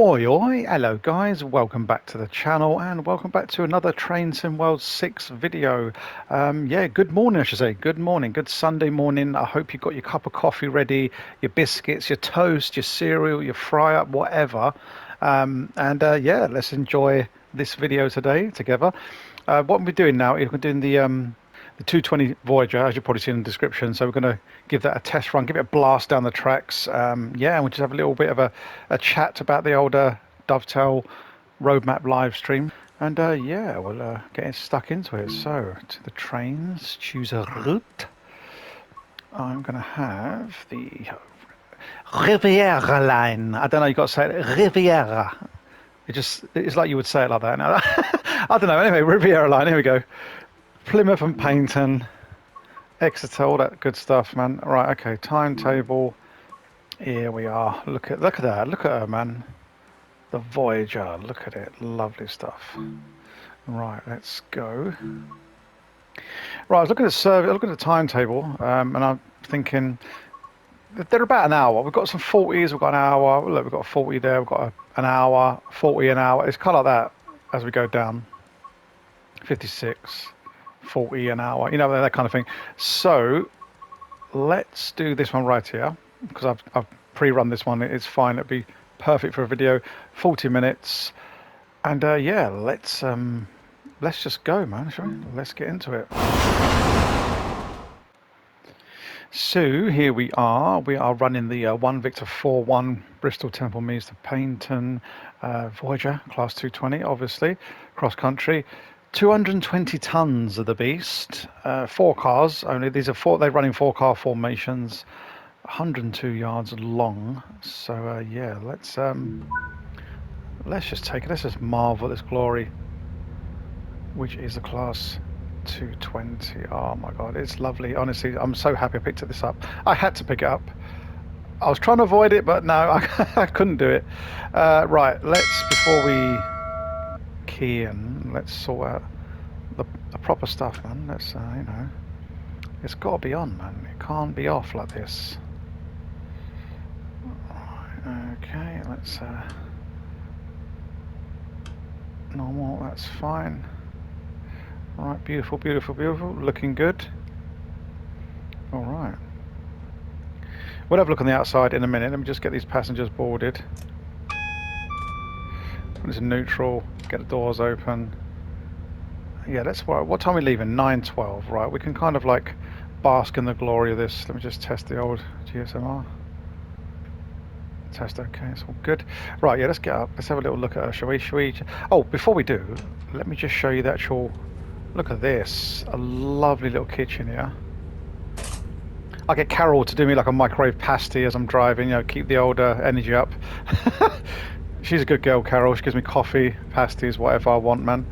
Oi oi, hello guys, welcome back to the channel and welcome back to another Train Sim World 6 video. Yeah, good morning I should say, good morning, good Sunday morning. I hope you've got your cup of coffee ready, your biscuits, your toast, your cereal, your fry up, whatever. Yeah, let's enjoy this video today together. What we're doing now is we're doing the 220 Voyager, as you've probably seen in the description. So we're going to give that a test run, give it a blast down the tracks. Yeah, and we'll just have a little bit of a chat about the older Dovetail roadmap live stream. And yeah, we'll get stuck into it. So to the trains, choose a route. I'm going to have the Riviera line. I don't know, you've got to say it, Riviera. It's like you would say it like that. Now, I don't know. Anyway, Riviera line. Here we go. Plymouth and Paignton, Exeter, all that good stuff, man. Right, okay. Timetable. Here we are. Look at that. Look at her, man. The Voyager. Look at it. Lovely stuff. Right, let's go. Right, I was looking at the survey, looking at the timetable, and I'm thinking they're about an hour. We've got some 40s. We've got an hour. Look, we've got a 40 there. We've got an hour. 40 an hour. It's kind of like that as we go down. 56. 40 an hour, you know, that kind of thing. So let's do this one right here because I've pre-run this one. It's fine. It'd be perfect for a video. 40 minutes, and yeah, let's just go, man. Shall we? Let's get into it. So here we are. We are running the 1 Victor 4-1 Bristol Temple Meads to Paignton Voyager Class 220, obviously cross country. 220 tons of the beast, 4 cars only. These are they're running 4-car formations, 102 yards long. So yeah, let's just take it. Let's just marvel at this glory, which is the class 220. Oh my god, it's lovely. Honestly, I'm so happy I picked this up. I had to pick it up. I was trying to avoid it, but no, I couldn't do it. Right, before we key in, let's sort out the proper stuff, man. Let's, you know, it's got to be on, man. It can't be off like this. Right, okay, let's, normal, that's fine. Right, beautiful, beautiful, beautiful. Looking good. All right. We'll have a look on the outside in a minute. Let me just get these passengers boarded. Put this in neutral, get the doors open. Yeah, that's what time are we leaving? 9:12. Right, we can kind of like bask in the glory of this. Let me just test the old GSMR. Test, okay, it's all good. Right, yeah, let's get up. Let's have a little look at her, shall we? Oh, before we do, let me just show you the actual. Look at this. A lovely little kitchen here. I get Carol to do me like a microwave pasty as I'm driving, you know, keep the old energy up. She's a good girl, Carol. She gives me coffee, pasties, whatever I want, man.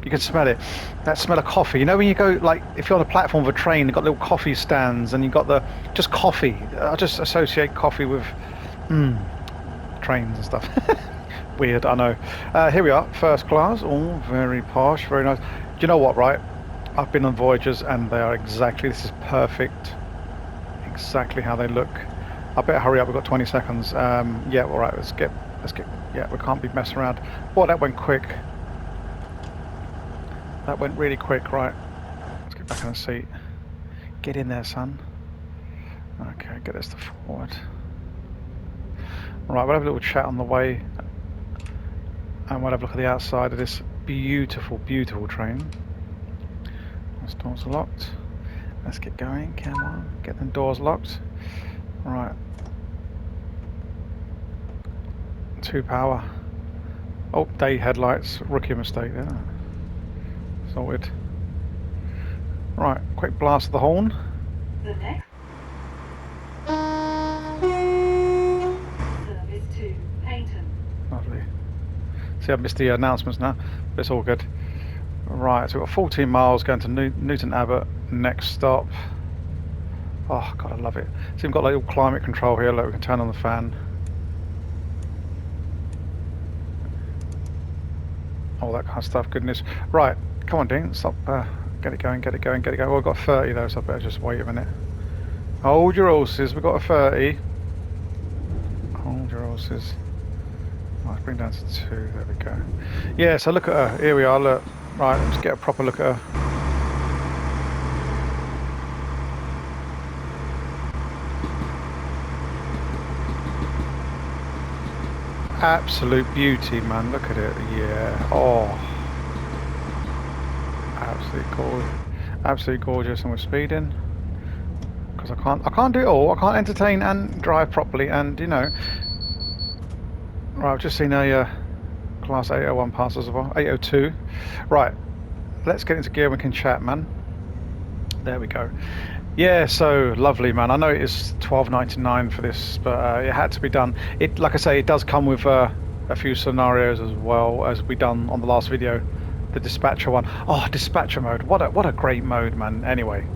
You can smell it. That smell of coffee. You know when you go, like, if you're on the platform of a train, you've got little coffee stands and you've got just coffee. I just associate coffee with trains and stuff. Weird, I know. Here we are, first class. Oh, very posh, very nice. Do you know what, right? I've been on Voyagers and they are exactly, this is perfect. Exactly how they look. I better hurry up, we've got 20 seconds. Yeah, all right, let's get, yeah, we can't be messing around. Boy, that went quick. That went really quick, right. Let's get back in the seat. Get in there, son. Okay, get this to forward. Right, we'll have a little chat on the way. And we'll have a look at the outside of this beautiful, beautiful train. Those doors are locked. Let's get going, come on, get them doors locked. Right. 2 power. Oh, day headlights, rookie mistake there. Sorted. Right, quick blast of the horn. The next service to Paignton. Lovely. See, I've missed the announcements now, but it's all good. Right, so we've got 14 miles going to Newton Abbot, next stop. Oh, God, I love it. So we've got like little climate control here, look, we can turn on the fan. All that kind of stuff, goodness. Right, come on, Dean, stop, get it going, get it going, get it going. Well, I've got 30 though, so I better just wait a minute. Hold your horses, we've got a 30. Hold your horses. Let's bring down to 2. There we go. Yeah, so look at her. Here we are. Look. Right, let's get a proper look at her. Absolute beauty, man. Look at it. Yeah. Oh. Absolutely gorgeous. And we're speeding because I can't do it all. I can't entertain and drive properly. And you know, right. I've just seen a class 801 pass as well. 802. Right. Let's get into gear. We can chat, man. There we go. Yeah, so lovely, man. I know it is $12.99 for this, but it had to be done. It, like I say, it does come with a few scenarios as well as we done on the last video, the dispatcher one. Oh, dispatcher mode! What a great mode, man. Anyway,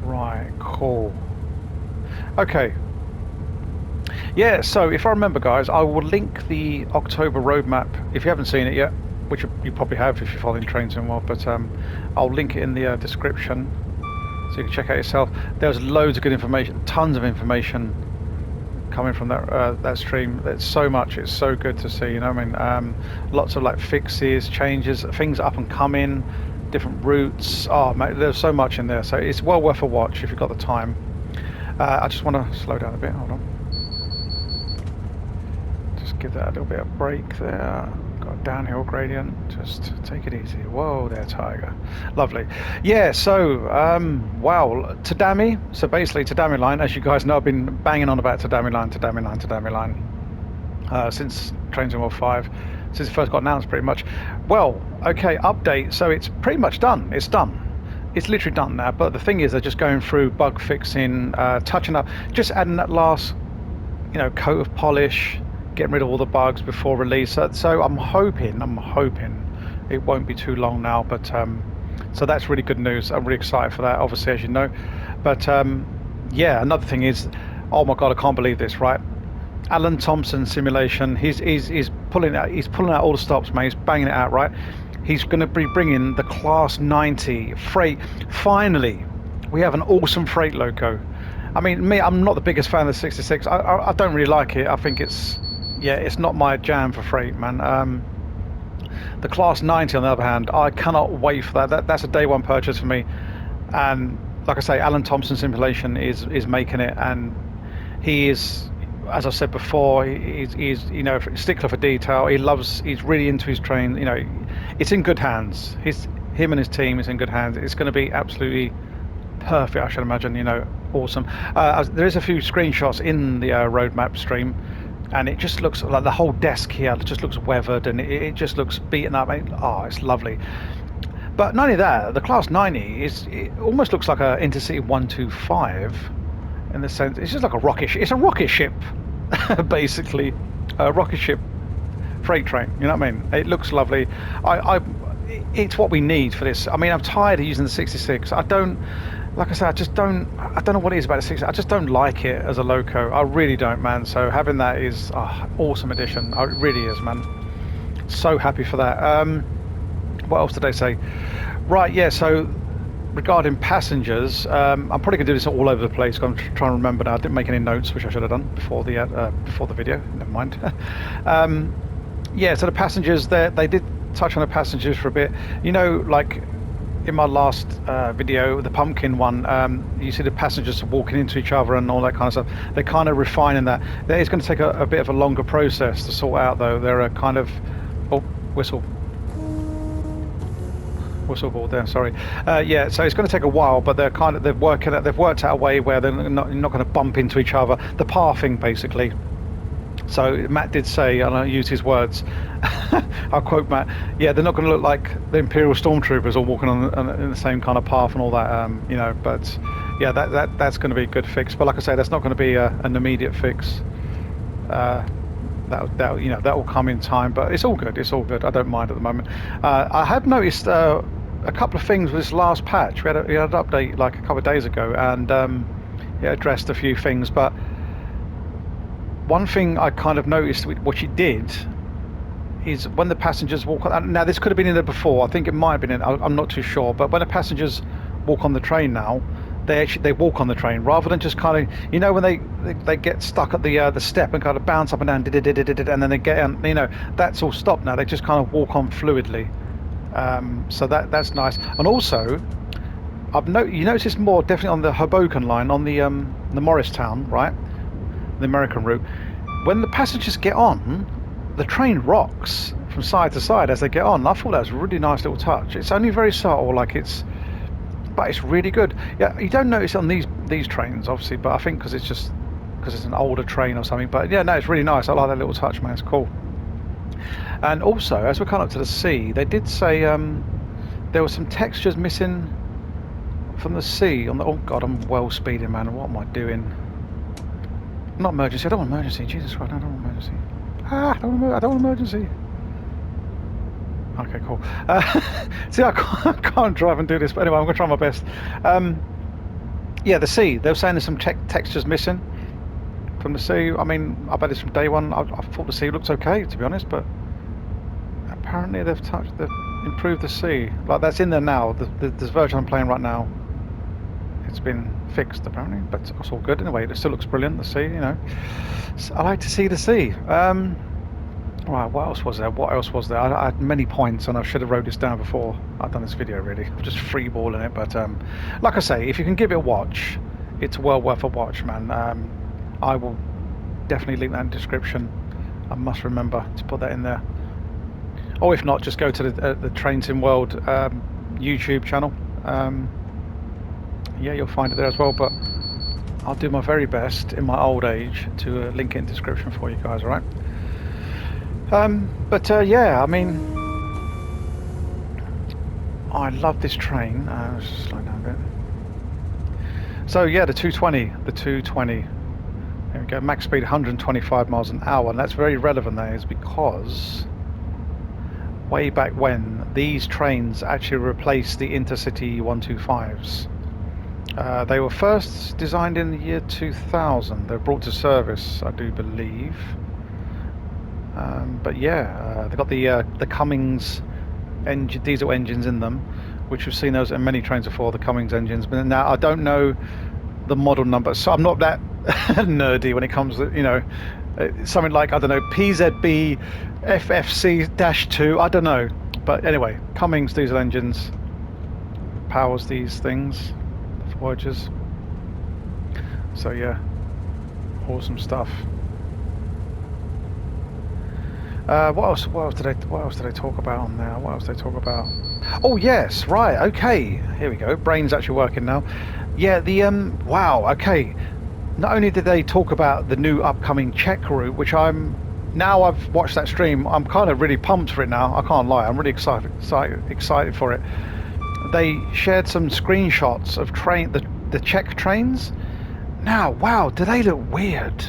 right, cool. Okay. Yeah, so if I remember, guys, I will link the October roadmap if you haven't seen it yet, which you probably have if you're following Train Sim well, but I'll link it in the description so you can check out yourself. There's loads of good information, tons of information coming from that stream. There's so much, it's so good to see, you know what I mean? Lots of like fixes, changes, things up and coming, different routes. Oh, mate, there's so much in there, so it's well worth a watch if you've got the time. I just want to slow down a bit, hold on. Just give that a little bit of break there. Got a downhill gradient, just take it easy. Whoa there, Tiger. Lovely. Yeah, so wow, Tadami. So basically Tadami line, as you guys know, I've been banging on about Tadami line since Train Sim World 5, since it first got announced pretty much. Well, okay, update, so it's pretty much done. It's done. It's literally done now, but the thing is they're just going through bug fixing, touching up, just adding that last, you know, coat of polish, getting rid of all the bugs before release. So I'm hoping it won't be too long now, but so that's really good news. I'm really excited for that, obviously, as you know. But yeah, another thing is, oh my god, I can't believe this, right? Alan Thompson simulation, he's pulling out all the stops, mate. He's banging it out, right? He's going to be bringing the Class 90 freight. Finally, we have an awesome freight loco. I mean, I'm not the biggest fan of the 66. I don't really like it. I think it's not my jam for freight, man. The Class 90, on the other hand, I cannot wait for that. That's a day one purchase for me. And like I say, Alan Thompson simulation is making it, and he is, as I said before, he's you know, stickler for detail. He's really into his train. You know, it's in good hands. Him and his team is in good hands. It's going to be absolutely perfect, I should imagine. You know, awesome. There is a few screenshots in the roadmap stream, and it just looks like the whole desk here just looks weathered, and it just looks beaten up. Oh, it's lovely. But not only that, the Class 90 it almost looks like a Intercity 125 in the sense it's just like a rocket. It's a rocket ship, basically, a rocket ship freight train. You know what I mean? It looks lovely. It's what we need for this. I mean, I'm tired of using the 66. Like I said, I don't know what it is about the 66. I just don't like it as a loco. I really don't, man. So having that is awesome addition. It really is, man. So happy for that. What else did they say? Right, yeah, so regarding passengers, I'm probably going to do this all over the place. I'm trying to remember now. I didn't make any notes, which I should have done before the video. Never mind. Yeah, so the passengers, they did touch on the passengers for a bit. You know, like in my last video, the pumpkin one, you see the passengers walking into each other and all that kind of stuff. They're kind of refining that. It's going to take a bit of a longer process to sort out, though. They're a kind of whistleball there, sorry. Yeah, so it's going to take a while, but they've worked out a way where they're not going to bump into each other. The pathing, basically. So Matt did say, and I use his words, I'll quote Matt, yeah, they're not going to look like the Imperial Stormtroopers all walking in the same kind of path and all that, you know, but yeah, that's going to be a good fix. But like I say, that's not going to be an immediate fix. That you know, that will come in time, but it's all good. I don't mind at the moment. I have noticed a couple of things with this last patch. We had an update like a couple of days ago, and it addressed a few things. But one thing I kind of noticed with what she did is when the passengers walk on. Now this could have been in there before. I think it might have been in. I'm not too sure. But when the passengers walk on the train now, they walk on the train rather than just kind of, you know, when they get stuck at the step and kind of bounce up and down, and then they get on, you know, that's all stopped now. They just kind of walk on fluidly. So that's nice. And also, you notice this more definitely on the Hoboken line, on the Morristown, right, the American route. When the passengers get on, the train rocks from side to side as they get on. I thought that was a really nice little touch. It's only very subtle, but it's really good. Yeah, you don't notice it on these trains, obviously, but I think because it's an older train or something. But yeah, no, it's really nice. I like that little touch, man. It's cool. And also, as we're coming up to the sea, they did say there were some textures missing from the sea. Oh God, I'm well speeding, man. What am I doing? Not emergency. I don't want emergency. Jesus Christ, I don't want emergency. I don't want emergency. Okay, cool. See, I can't drive and do this, but anyway, I'm going to try my best. Yeah, the sea. They were saying there's some textures missing from the sea. I mean, I bet it's from day one. I thought the sea looked okay, to be honest, but apparently they've improved the sea. Like, that's in there now. This version I'm playing right now, it's been fixed apparently, but it's all good anyway. It still looks brilliant, the sea, you know. So I like to see the sea. Right, what else was there? I had many points, and I should have wrote this down before I'd done this video, really. I'm just freeballing it, but like I say, if you can give it a watch, it's well worth a watch, man. I will definitely link that in the description. I must remember to put that in there. Or if not, just go to the Trains in World YouTube channel. Yeah, you'll find it there as well, but I'll do my very best in my old age to link it in the description for you guys, alright? Yeah, I mean, I love this train. Let's just slow down a bit. So yeah, the 220. There we go, max speed 125 miles an hour, and that's very relevant there, is because way back when, these trains actually replaced the Intercity 125s. They were first designed in the year 2000. They were brought to service, I do believe. But yeah, they've got the Cummins diesel engines in them, which we've seen those in many trains before, the Cummins engines. But now I don't know the model number, so I'm not that nerdy when it comes to, you know, something like, I don't know, PZB FFC-2, I don't know. But anyway, Cummins diesel engines powers these things, the Voyagers. So yeah, awesome stuff. What else did they talk about on there? What else did they talk about? Oh yes, right, okay. Here we go. Brain's actually working now. Yeah, wow, okay. Not only did they talk about the new upcoming Czech route, which now I've watched that stream, I'm kind of really pumped for it now. I can't lie, I'm really excited for it. They shared some screenshots of the Czech trains. Now, wow, do they look weird?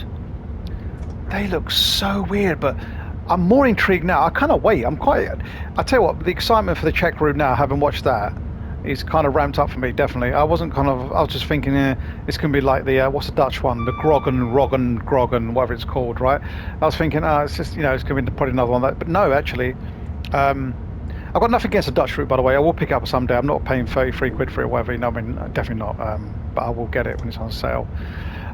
They look so weird, but I'm more intrigued now. I kind of wait. I tell you what, the excitement for the Czech route now, having watched that, is kind of ramped up for me, definitely. I was just thinking, it's going to be like the, what's the Dutch one? The Grogan, whatever it's called, right? I was thinking, it's just, you know, it's going to be probably another one. But no, actually, I've got nothing against the Dutch route, by the way. I will pick it up someday. I'm not paying 33 quid for it, whatever, you know, I mean, definitely not. But I will get it when it's on sale.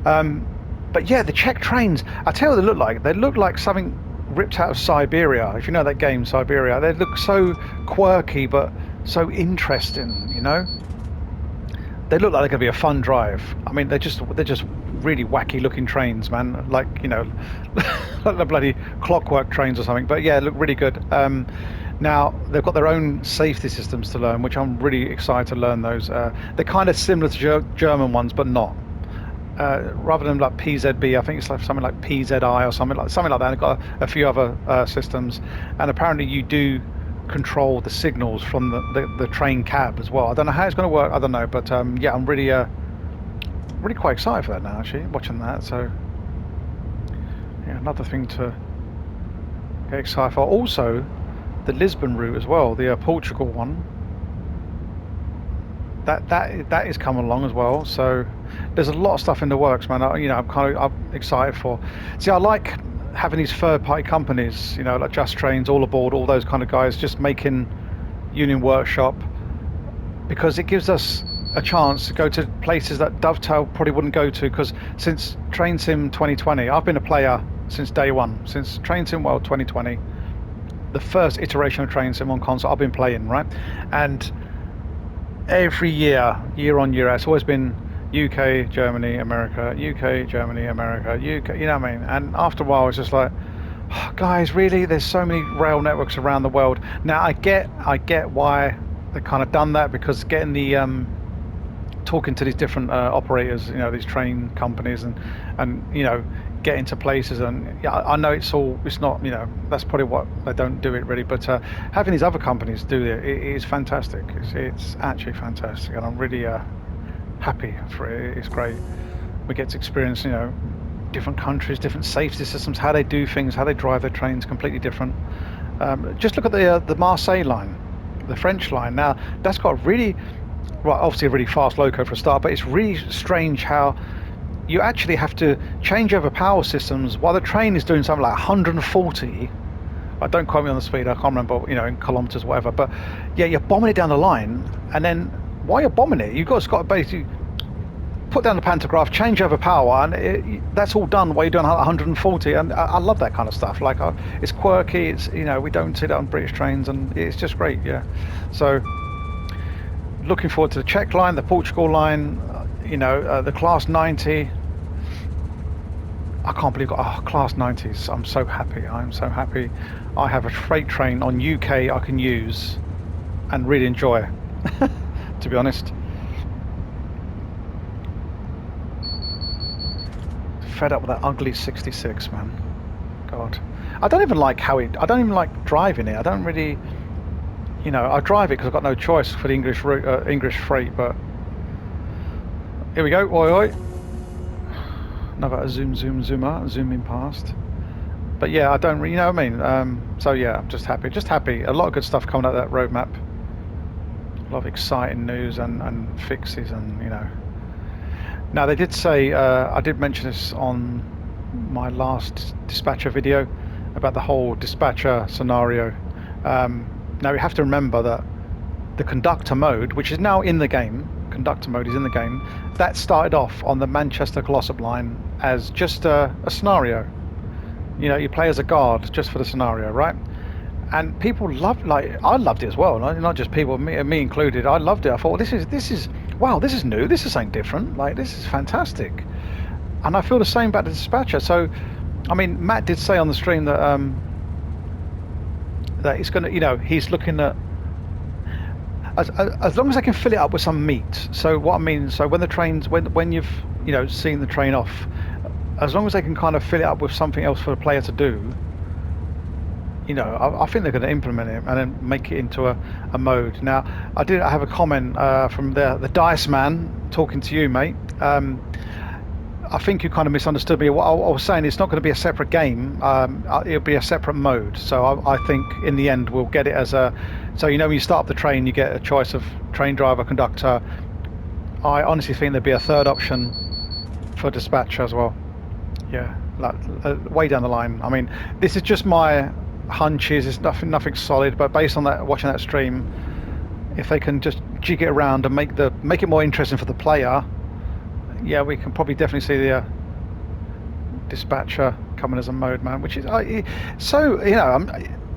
But yeah, the Czech trains, I tell you what they look like. They look like something ripped out of Siberia. If you know that game, Siberia, they look so quirky but so interesting, you know. They look like they're gonna be a fun drive. I mean, they're just really wacky looking trains, man, like, you know, like the bloody Clockwork trains or something. But yeah, look really good. Now they've got their own safety systems to learn, which I'm really excited to learn those. They're kind of similar to German ones, but not. Rather than like PZB, I think it's like something like PZI or something like that. They've got a few other systems, and apparently you do control the signals from the train cab as well. I don't know how it's going to work. I don't know, but yeah, I'm really quite excited for that now. Actually, watching that, so yeah, another thing to get excited for. Also, the Lisbon route as well, the Portugal one. That is coming along as well. So there's a lot of stuff in the works, man. I'm excited for. See, I like having these third-party companies, you know, like Just Trains, All Aboard, all those kind of guys, just making Union Workshop, because it gives us a chance to go to places that Dovetail probably wouldn't go to, because since Train Sim 2020, I've been a player since day one, since Train Sim World 2020, the first iteration of Train Sim on console. I've been playing, right, and every year on year out, it's always been UK, Germany, America, UK, Germany, America, UK. You know what I mean? And after a while, it's just like, oh, guys, really? There's so many rail networks around the world. Now I get why they kind of done that, because getting the talking to these different operators, you know, these train companies, and you know, get into places, and yeah, I know it's not, you know, that's probably what they don't do it really, but having these other companies do it is fantastic. It's actually fantastic, and I'm really happy for it. It's great. We get to experience, you know, different countries, different safety systems, how they do things, how they drive their trains, completely different. Just look at the Marseille line, the French line. Now that's got really, well, obviously a really fast loco for a start, but it's really strange how you actually have to change over power systems while the train is doing something like 140. I don't quote me on the speed, I can't remember, you know, in kilometers or whatever, but yeah, you're bombing it down the line, and then while you're bombing it, you've got to basically put down the pantograph, change over power, and that's all done while you're doing 140. And I love that kind of stuff. Like, it's quirky, it's, you know, we don't see that on British trains, and it's just great. Yeah, so looking forward to the Czech line, the Portugal line, you know, the Class 90. I can't believe, oh, Class 90s. I'm so happy. I'm so happy. I have a freight train on UK I can use and really enjoy, to be honest. Fed up with that ugly 66, man. God, I don't even like how I don't even like driving it. I don't really, you know, I drive it because I've got no choice for the English route, English freight. But here we go. Oi, oi. Another zooming past. But yeah, I don't really, you know what I mean. So yeah, I'm just happy. A lot of good stuff coming out of that roadmap. A lot of exciting news and fixes, and you know. Now they did say, I did mention this on my last dispatcher video about the whole dispatcher scenario. Now we have to remember that the conductor mode, which is now in the game, conductor mode is in the game, that started off on the Manchester Glossop line as just a scenario. You know, you play as a guard just for the scenario, right? And people loved, like, I loved it as well, not just people, me included. I loved it. I thought, well, this is wow, this is new, this is something different, like, this is fantastic. And I feel the same about the dispatcher. So I mean, Matt did say on the stream that that he's gonna, you know, he's looking at as long as I can fill it up with some meat. So what I mean, so when the trains, when you've, you know, seen the train off, as long as they can kind of fill it up with something else for the player to do, you know, I think they're going to implement it and then make it into a mode. Now, I have a comment from the Dice Man talking to you, mate. I think you kind of misunderstood me. What I was saying, it's not going to be a separate game. It'll be a separate mode. So I think in the end we'll get it as a. So you know, when you start up the train, you get a choice of train driver, conductor. I honestly think there'd be a third option for dispatcher as well. Yeah, like way down the line. I mean, this is just my hunches. It's nothing solid, but based on that, watching that stream, if they can just jig it around and make it more interesting for the player, yeah, we can probably definitely see the dispatcher coming as a mode, man. Which is so, you know,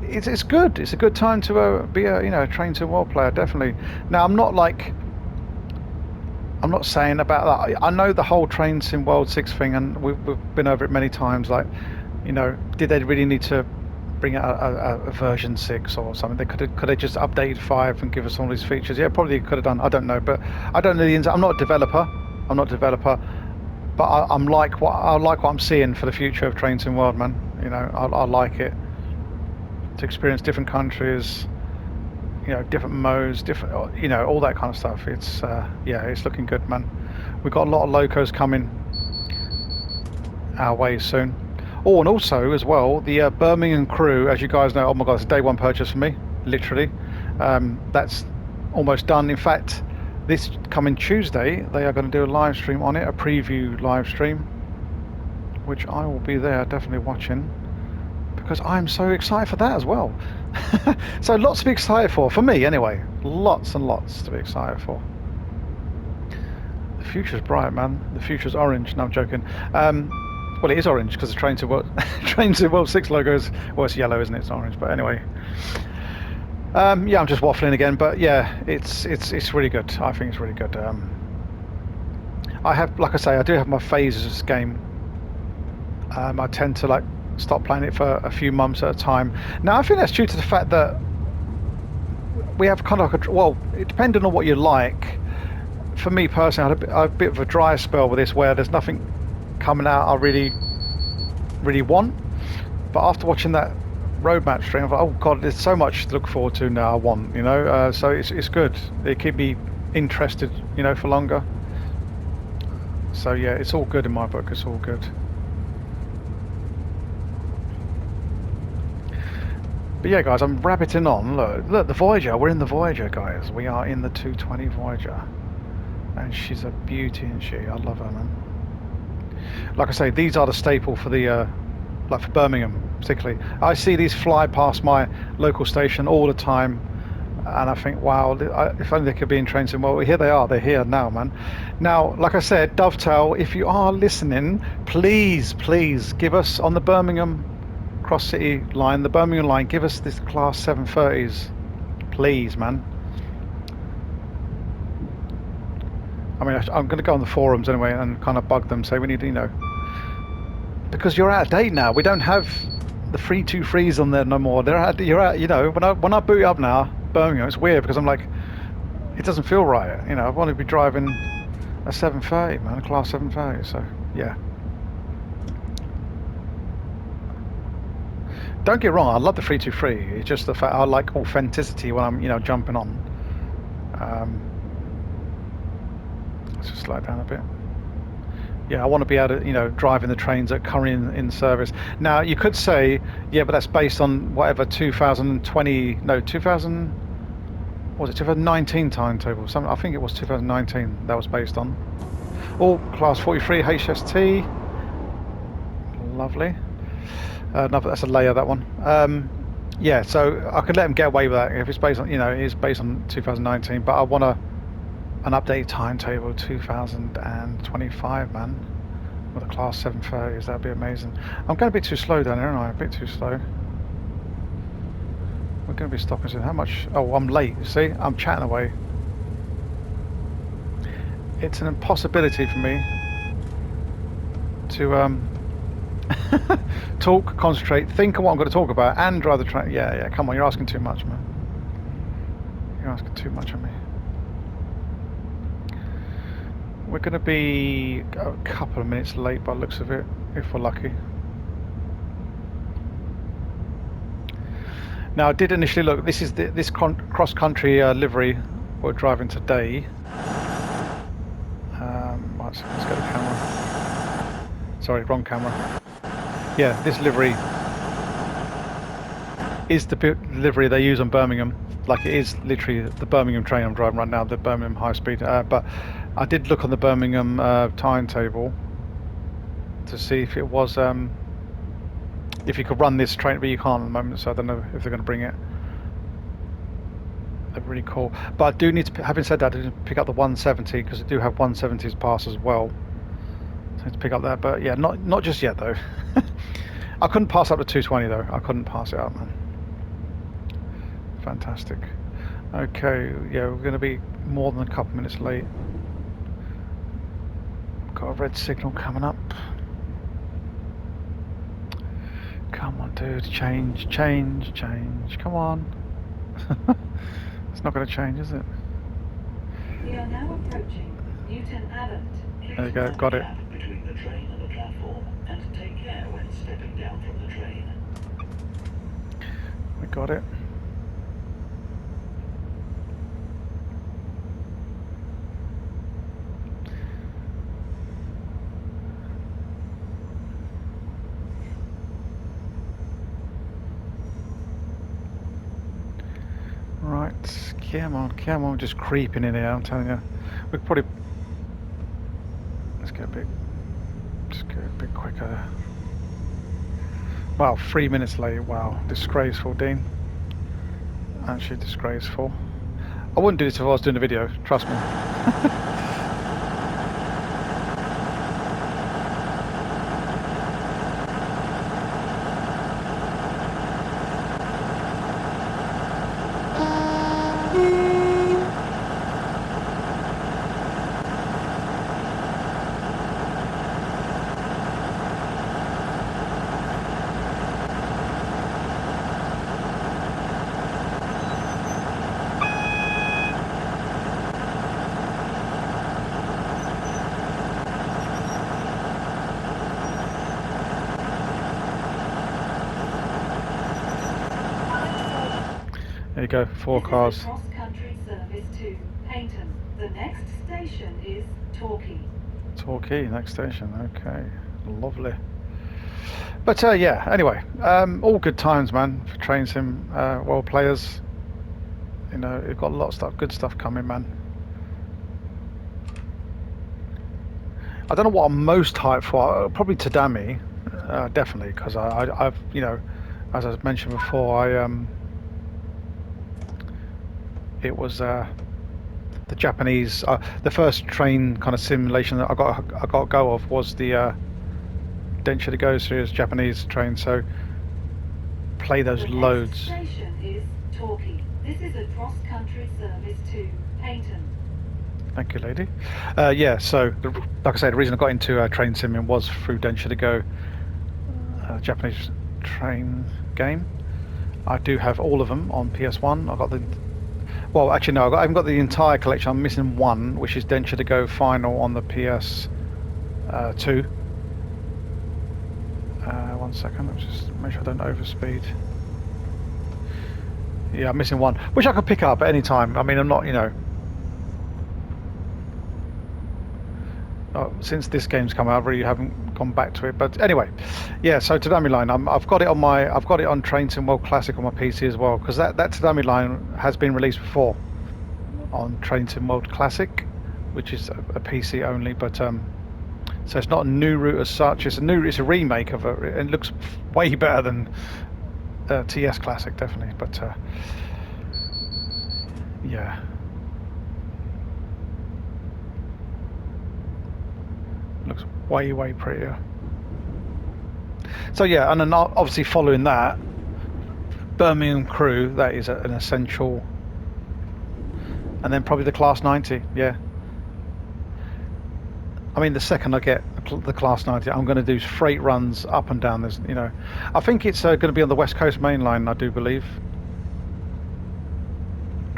it's good. It's a good time to be a, you know, Train to World player, definitely. Now, I'm not saying about that. I know the whole Train Sim World 6 thing, and we've been over it many times. Like, you know, did they really need to bring out a version 6 or something? They could they just update 5 and give us all these features? Yeah, probably could have done. I don't know, but I don't know the ins. I'm not a developer, but I like what I'm seeing for the future of Train Sim World, man. You know, I like it to experience different countries, you know, different modes, different, you know, all that kind of stuff. It's yeah, it's looking good, man. We've got a lot of locos coming our way soon. Oh, and also as well, the Birmingham crew, as you guys know, oh my god, it's a day one purchase for me, literally. That's almost done. In fact, this coming Tuesday, they are going to do a live stream on it, a preview live stream, which I will be there definitely watching, because I'm so excited for that as well. So lots to be excited for me anyway. Lots and lots to be excited for. future's bright, man. The future's orange. No, I'm joking. Well, it is orange because the Train to World, Train to World 6 logo is, well, it's yellow, isn't it? It's orange, but anyway. Yeah, I'm just waffling again, but yeah, it's really good. I think it's really good. I have, like I say, I do have my phases of this game. I tend to like stop playing it for a few months at a time. Now, I think that's due to the fact that we have kind of like well, it depending on what you like. For me personally, I had a bit of a dry spell with this where there's nothing coming out I really want. But after watching that roadmap stream, I'm like, oh god, there's so much to look forward to now. I want, you know, so it's good. It keep me interested, you know, for longer. So yeah, it's all good in my book. It's all good. But yeah, guys, I'm rabbiting on. Look, the Voyager. We're in the Voyager, guys. We are in the 220 Voyager, and she's a beauty, isn't she? I love her, man. Like I say, these are the staple for the like for Birmingham, particularly. I see these fly past my local station all the time, and I think, wow, if only they could be in trains. And well, here they are. They're here now, man. Now, like I said, Dovetail, if you are listening, please give us on the Birmingham Cross City line, the Birmingham line, give us this class 730s, please, man. I mean, I'm going to go on the forums anyway and kind of bug them, say we need, you know, because you're out of date now. We don't have the 323s on there no more. You're out. You know, when I boot up now, Birmingham, it's weird because I'm like, it doesn't feel right. You know, I want to be driving a 730, man, a class 730. So yeah. Don't get wrong, I love the 323. It's just the fact I like authenticity when I'm, you know, jumping on. Let's just slow down a bit. Yeah, I want to be able to, you know, driving the trains that are currently in service. Now, you could say, yeah, but that's based on whatever 2020, no, 2000, was it 2019 timetable? I think it was 2019 that was based on. All class 43 HST. Lovely. That's a layer, that one. Yeah, so I could let them get away with that if it's based on, you know, it is based on 2019, but I want an updated timetable 2025, man, with a class 730s. That'd be amazing. I'm going to be too slow down there, aren't I? A bit too slow. We're going to be stopping soon. How much? Oh, I'm late. See, I'm chatting away. It's an impossibility for me to talk, concentrate, think of what I'm going to talk about, and drive the train. Yeah, come on, you're asking too much, man. You're asking too much of me. We're going to be a couple of minutes late by the looks of it, if we're lucky. Now, I did initially look. This is this cross-country livery we're driving today. Let's go to camera. Sorry, wrong camera. Yeah, this livery is the livery they use on Birmingham. Like, it is literally the Birmingham train I'm driving right now, the Birmingham high speed. But I did look on the Birmingham timetable to see if it was if you could run this train, but you can't at the moment. So I don't know if they're going to bring it. They're really cool. But I do need to, having said that, I need to pick up the 170 because I do have 170s pass as well. So I need to pick up that, but yeah, not just yet though. I couldn't pass up the 220 though. I couldn't pass it up, man. Fantastic. Okay, yeah, we're going to be more than a couple minutes late. Got a red signal coming up. Come on, dude, change. Come on. It's not going to change, is it? We are now approaching Newton Abbott. There you go, got it. Between the train and the platform, and take care when stepping down from the train. We got it. Right, come on, just creeping in here, I'm telling you. We could probably, let's get a bit quicker. Wow, 3 minutes late, wow, disgraceful, Dean. Actually disgraceful. I wouldn't do this if I was doing a video, trust me. There you go, 4 This cars. is a cross-country service to Paignton. The next station is Torquay. Torquay, next station. Okay, lovely. But yeah, anyway, all good times, man, for train sim world players. You know, we've got a lot of stuff, good stuff coming, man. I don't know what I'm most hyped for. Probably Tadami, definitely, because I've, you know, as I mentioned before, it was the Japanese, the first train kind of simulation that I got a go of was the Densha to Go series Japanese train. So play those The next loads. station is Torquay. This is a cross-country service to Paignton. Thank you, lady. Yeah, so like I said, the reason I got into train simming was through Densha to Go, Japanese train game. I do have all of them on PS1. I got the, well, actually no, I haven't got the entire collection. I'm missing one, which is Densha to Go Final on the PS2. One second, let's just make sure I don't overspeed. Yeah, I'm missing one, which I could pick up at any time. I mean, I'm not, you know, since this game's come out, I really haven't gone back to it. But anyway, yeah. So Tadami Line, I've got it on Train Sim World Classic on my PC as well, because that Tadami Line has been released before on Train Sim World Classic, which is a PC only. But so it's not a new route as such. It's a remake of it looks way better than TS Classic, definitely. But yeah. Looks way prettier. So yeah, and then obviously following that, Birmingham Crew, that is an essential, and then probably the Class 90. Yeah, I mean the second I get the Class 90, I'm going to do freight runs up and down this. You know, I think it's going to be on the West Coast Main Line, I do believe,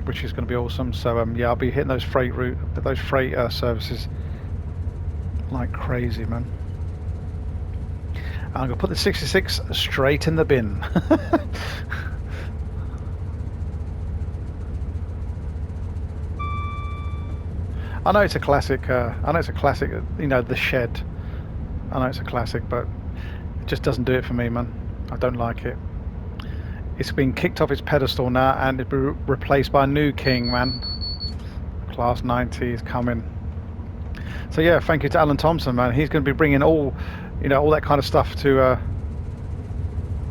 which is going to be awesome. So yeah, I'll be hitting those freight services like crazy, man. I'm going to put the 66 straight in the bin. I know it's a classic. You know, the shed. I know it's a classic, but it just doesn't do it for me, man. I don't like it. It's been kicked off its pedestal now, and it'll be replaced by a new king, man. Class 90 is coming. So yeah, thank you to Alan Thompson, man. He's going to be bringing all, you know, all that kind of stuff to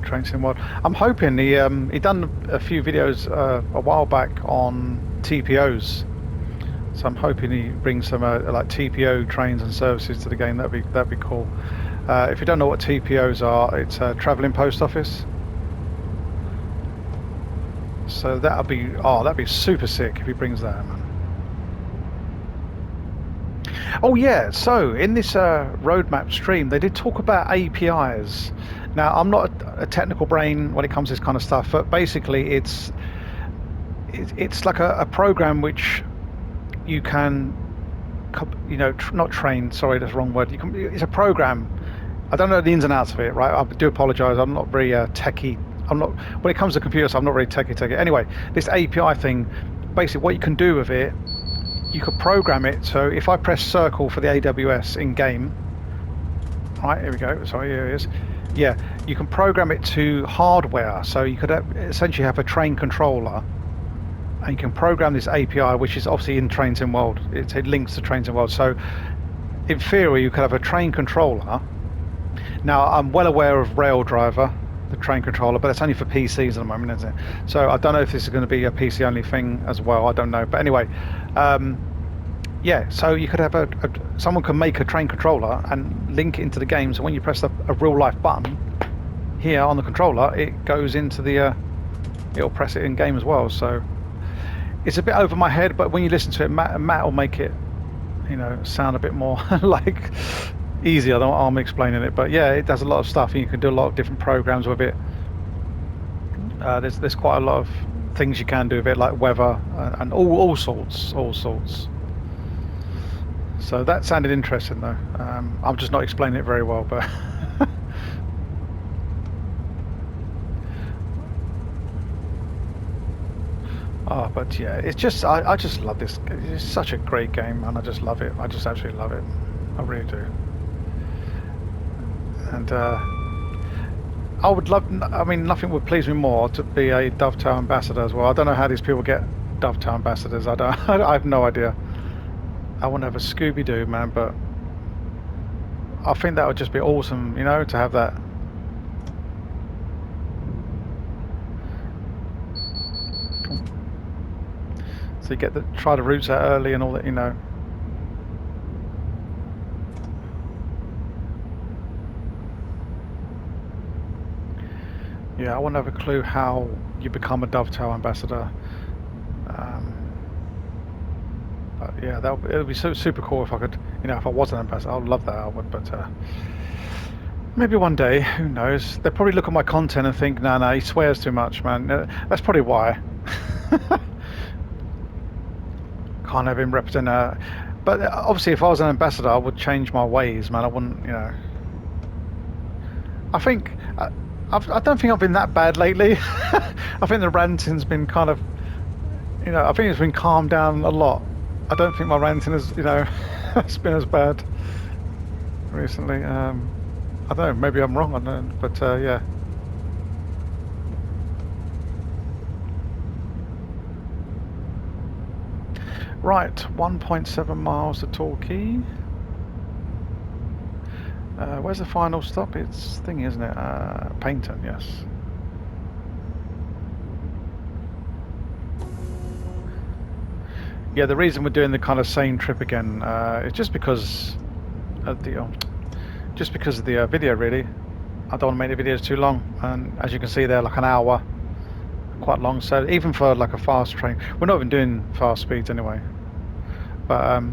Train Sim World. I'm hoping he done a few videos a while back on TPOs. So I'm hoping he brings some like TPO trains and services to the game. That'd be cool. If you don't know what TPOs are, it's a travelling post office. So that'd be super sick if he brings that, man. Oh yeah, so in this roadmap stream, they did talk about APIs. Now, I'm not a technical brain when it comes to this kind of stuff, but basically it's like a program which you can, you know, not train, sorry, that's the wrong word. It's a program. I don't know the ins and outs of it, right? I do apologize. I'm not very techie. When it comes to computers, I'm not really techie. Anyway, this API thing, basically what you can do with it, you could program it. So if I press circle for the AWS in game, right, here we go. Sorry, here it is. Yeah, you can program it to hardware. So you could essentially have a train controller, and you can program this API, which is obviously in Train Sim World. It links to Train Sim World. So in theory, you could have a train controller. Now, I'm well aware of Rail Driver, the train controller, but it's only for PCs at the moment, isn't it? So I don't know if this is going to be a PC only thing as well. I don't know, but anyway, yeah. So you could have someone can make a train controller and link it into the game. So when you press a real life button here on the controller, it goes into the. It'll press it in game as well. So it's a bit over my head, but when you listen to it, Matt will make it, you know, sound a bit more like easier than I'm explaining it. But yeah, it does a lot of stuff, and you can do a lot of different programs with it. There's quite a lot of things you can do with it, like weather and all sorts. So that sounded interesting, though. I'm just not explaining it very well, but Oh, but yeah, it's just I just love this. It's such a great game, and I just love it. I just absolutely love it. I really do. And I would love. I mean, nothing would please me more to be a Dovetail ambassador as well. I don't know how these people get Dovetail ambassadors. I don't. I have no idea. I want to have a Scooby Doo man, but I think that would just be awesome. You know, to have that. So you get to try the routes out early and all that. You know. Yeah, I want to have a clue how you become a Dovetail ambassador. But yeah, it would be so super cool if I could, you know, if I was an ambassador. I would love that. I would, but maybe one day. Who knows? They probably look at my content and think, "No, no, he swears too much, man." That's probably why. Can't have him represent. But obviously, if I was an ambassador, I would change my ways, man. I wouldn't, you know. I think I don't think I've been that bad lately. I think the ranting's been kind of, you know, I think it's been calmed down a lot. I don't think my ranting has, you know, it's been as bad recently. I don't know. Maybe I'm wrong on that, but yeah. Right, 1.7 miles to Torquay. Where's the final stop? It's thingy, isn't it? Paynton, yes. Yeah, the reason we're doing the kind of same trip again is just because of the video. Really, I don't want to make the videos too long, and as you can see, they're like an hour, quite long. So even for like a fast train, we're not even doing fast speeds anyway. But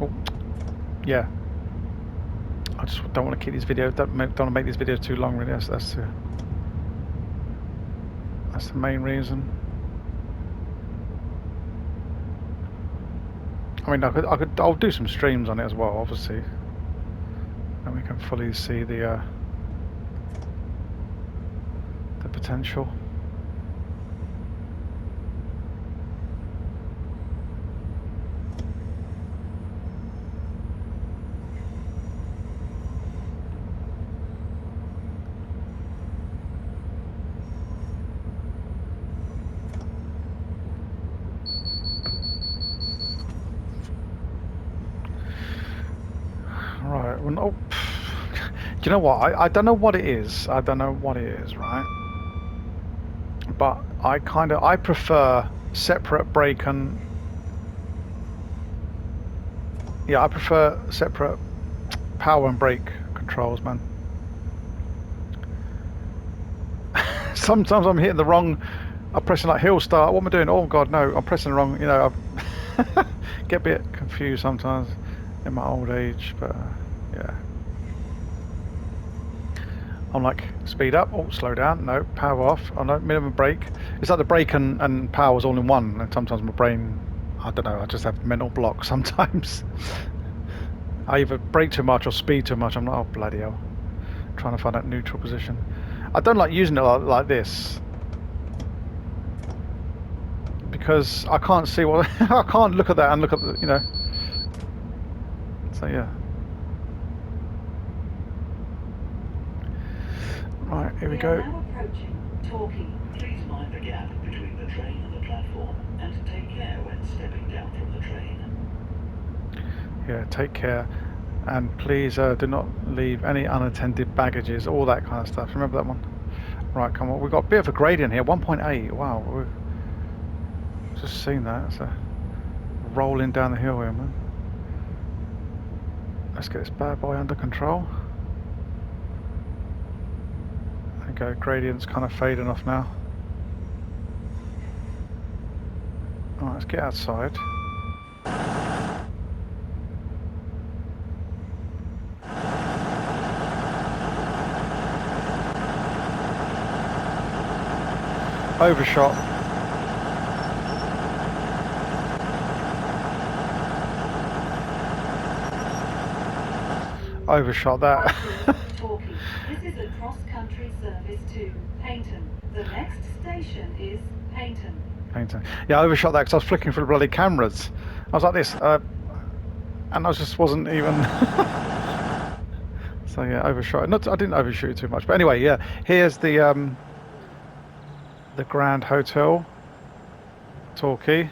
oh, yeah, I just don't want to keep these videos. Don't want to make these videos too long. Really, that's the main reason. I mean, I'll do some streams on it as well, obviously, and we can fully see the potential. Right. Well, no, do you know what? I don't know what it is. I don't know what it is, right? But I prefer separate brake and yeah, I prefer separate power and brake controls, man. Sometimes I'm hitting the wrong. I'm pressing like hill start. What am I doing? Oh God, no! I'm pressing the wrong. You know, I get a bit confused sometimes in my old age, but yeah. I'm like, speed up, oh, slow down, no, power off, oh no, minimum brake. It's like the brake and power's all in one, and sometimes my brain, I don't know, I just have mental block sometimes. I either brake too much or speed too much, I'm like, oh bloody hell. Trying to find that neutral position. I don't like using it like this, because I can't see what, I can't look at that and look at the, you know. So yeah. Right, here we go. We are now approaching Torquay. Please mind the gap between the train and the platform, and take care when stepping down from the train. Yeah, take care. And please do not leave any unattended baggages, all that kind of stuff. Remember that one? Right, come on. We've got a bit of a gradient here, 1.8. Wow, we've just seen that. It's rolling down the hill here, man. Let's get this bad boy under control. There we go, gradient's kind of fading off now. Alright, let's get outside. Overshot. Overshot that. Torquay. This is a cross-country service to Paynton. The next station is Paynton. Painting. Yeah, I overshot that because I was flicking through the bloody cameras. I was like this, and I just wasn't even. So yeah, overshot. Not, I didn't overshoot it too much, but anyway, yeah. Here's the Grand Hotel, Torquay.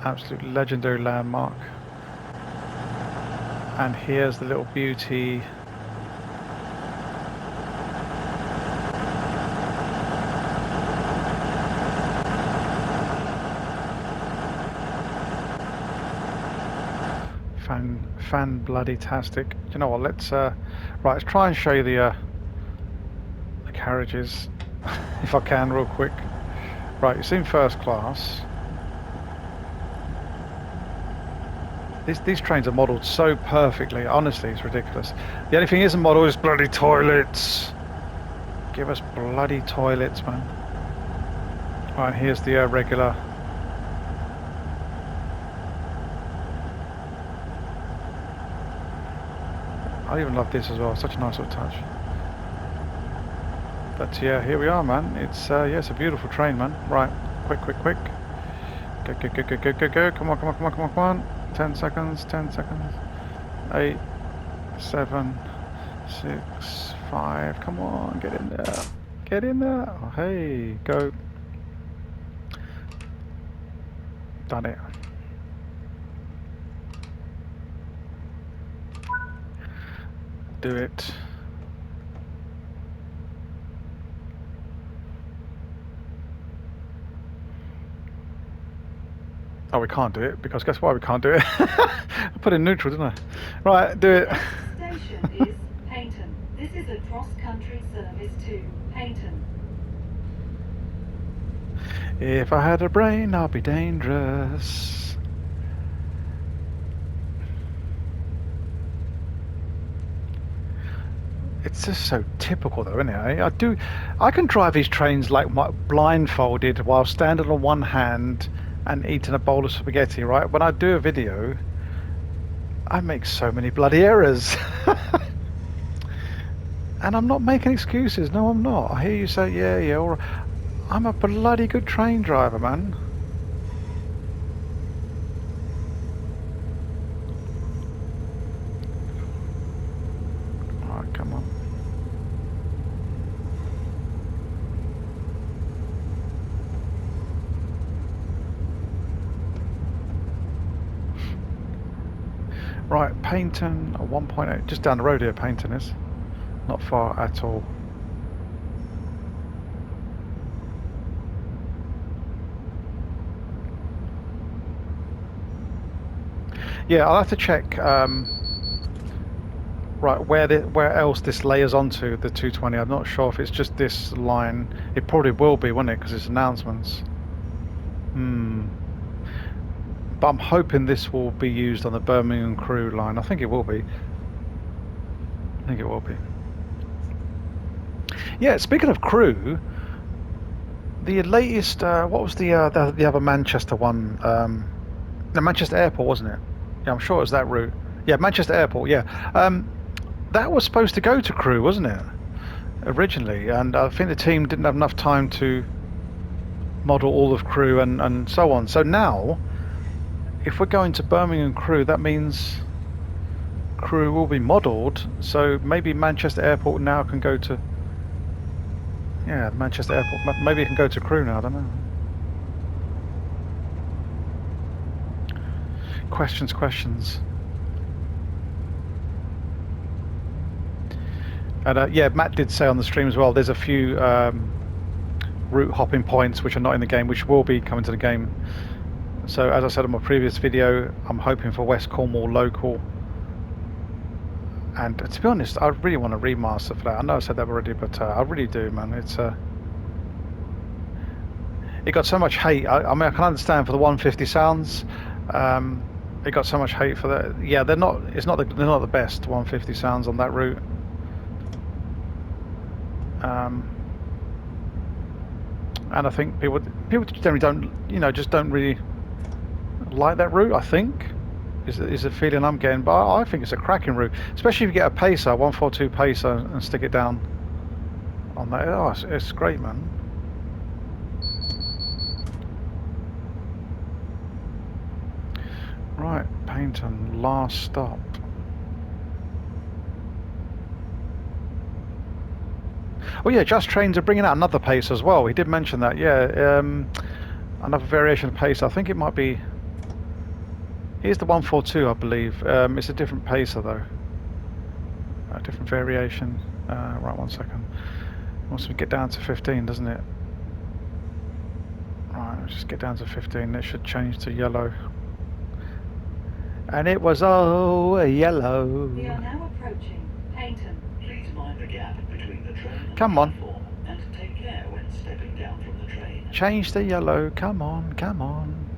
Absolute legendary landmark. And here's the little beauty. Fan bloody tastic. You know what? Let's right. Let's try and show you the carriages, if I can, real quick. Right, it's in first class. These trains are modelled so perfectly. Honestly, it's ridiculous. The only thing isn't modelled is bloody toilets. Give us bloody toilets, man. Right, here's the regular. I even love this as well. Such a nice little touch. But yeah, here we are, man. It's yeah, it's a beautiful train, man. Right, quick. Go. Come on. 10 seconds. 8, 7, 6, 5. Come on, get in there. Get in there. Oh, hey, go. Done it. Do it. Oh, we can't do it because guess why we can't do it? I put it in neutral, didn't I? Right, do it. Next station is Paignton. This is a cross-country service to Paignton. If I had a brain, I'd be dangerous. It's just so typical, though, isn't it? I can drive these trains like blindfolded while standing on one hand and eating a bowl of spaghetti, right? When I do a video, I make so many bloody errors. And I'm not making excuses. No, I'm not. I hear you say, yeah, all right. I'm a bloody good train driver, man. Alright, come on. Right, Paignton 1.8, just down the road here, Paignton is. Not far at all. Yeah, I'll have to check right where else this layers onto the 220. I'm not sure if it's just this line. It probably will be, won't it? Because it's announcements. But I'm hoping this will be used on the Birmingham Crew line. I think it will be. Yeah, speaking of Crew, the latest, what was the other Manchester one? The Manchester Airport, wasn't it? Yeah, I'm sure it was that route. Yeah, Manchester Airport, yeah. That was supposed to go to Crew, wasn't it? Originally, and I think the team didn't have enough time to model all of Crew and so on. So now, if we're going to Birmingham Crew, that means Crew will be modelled. So maybe Manchester Airport now can go to... Yeah, Manchester Airport. Maybe it can go to Crew now, I don't know. Questions. And yeah, Matt did say on the stream as well, there's a few route hopping points which are not in the game, which will be coming to the game. So as I said in my previous video, I'm hoping for West Cornwall local. And to be honest, I really want a remaster for that. I know I said that already, but I really do, man. It's it got so much hate. I mean, I can understand for the 150 sounds. It got so much hate for that. Yeah, they're not the best 150 sounds on that route. And I think people generally don't, just don't really like that route. I think is the feeling I'm getting, but I think it's a cracking route, especially if you get a pacer, 142 pacer, and stick it down on that. Oh, it's great, man. Right, Paynton, last stop. Oh yeah, Just Trains are bringing out another pace as well. He did mention that. Yeah, another variation of pace. I think it might be. Here's the 142, I believe. It's a different pacer though. A different variation. Right, 1 second. Wants to get down to 15, doesn't it? Right, let's just get down to 15. It should change to yellow. And it was all yellow. We are now approaching Paynton. Please mind the gap between the train and Come the on. platform and take care when stepping down from the train. Change to yellow. Come on, come on.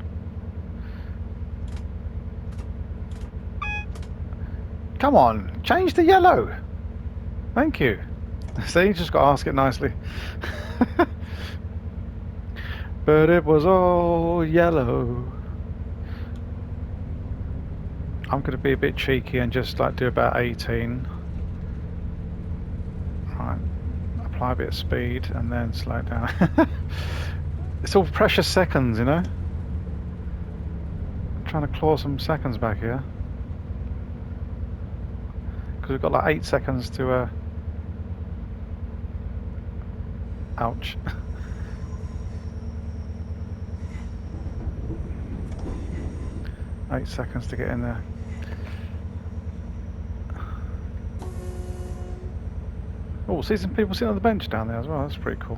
Come on, change to yellow. Thank you. See, you just got to ask it nicely. But it was all yellow. I'm going to be a bit cheeky and just like do about 18. Right, apply a bit of speed and then slow down. It's all precious seconds, you know. I'm trying to claw some seconds back here. Because we've got like 8 seconds to ouch. 8 seconds to get in there. Oh, see some people sitting on the bench down there as well. That's pretty cool.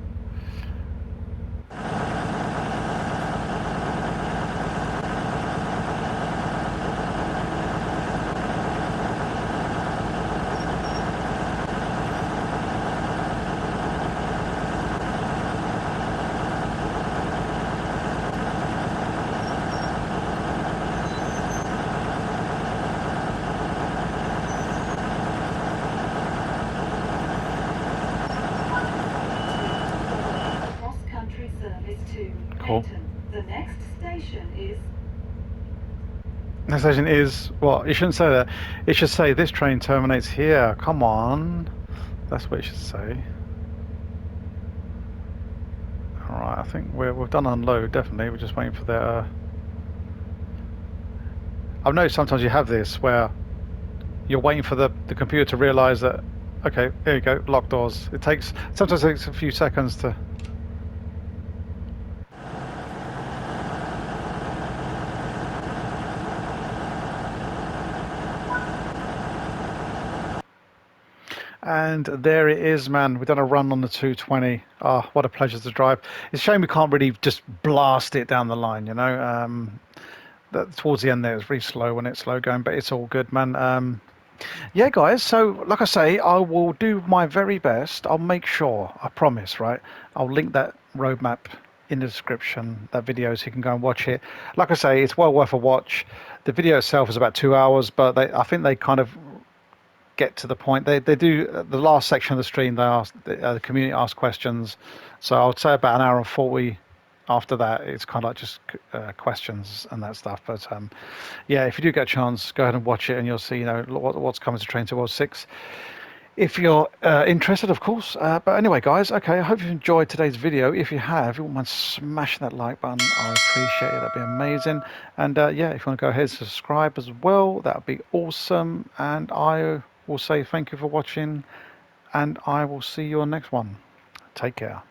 Cross-country service to Cool. Paynton. The next station is... Next station is what? You shouldn't say that. It should say this train terminates here. Come on. That's what it should say. Alright, I think we've done unload, definitely. We're just waiting for the... I've noticed sometimes you have this where you're waiting for the computer to realise that, okay, there you go, lock doors. Sometimes it takes a few seconds to... And there it is, man. We've done a run on the 220. Ah, what a pleasure to drive. It's a shame we can't really just blast it down the line, you know. Towards the end there, it's really slow when it's slow going, but it's all good, man. Yeah, guys, so like I say, I will do my very best. I'll make sure, I promise, right? I'll link that roadmap in the description, that video, so you can go and watch it. Like I say, it's well worth a watch. The video itself is about 2 hours, but I think they kind of get to the point. They do the last section of the stream. They ask the community asks questions, so I would say about an hour and 40. After that, it's kind of like just questions and that stuff. But yeah, if you do get a chance, go ahead and watch it, and you'll see, you know, what's coming to Train to World 6. If you're interested, of course. But anyway, guys, okay, I hope you've enjoyed today's video. If you have, if you wouldn't mind smashing that like button, I appreciate it. That'd be amazing. And yeah, if you want to go ahead and subscribe as well, that would be awesome. And I will say thank you for watching, and I will see you on the next one. Take care.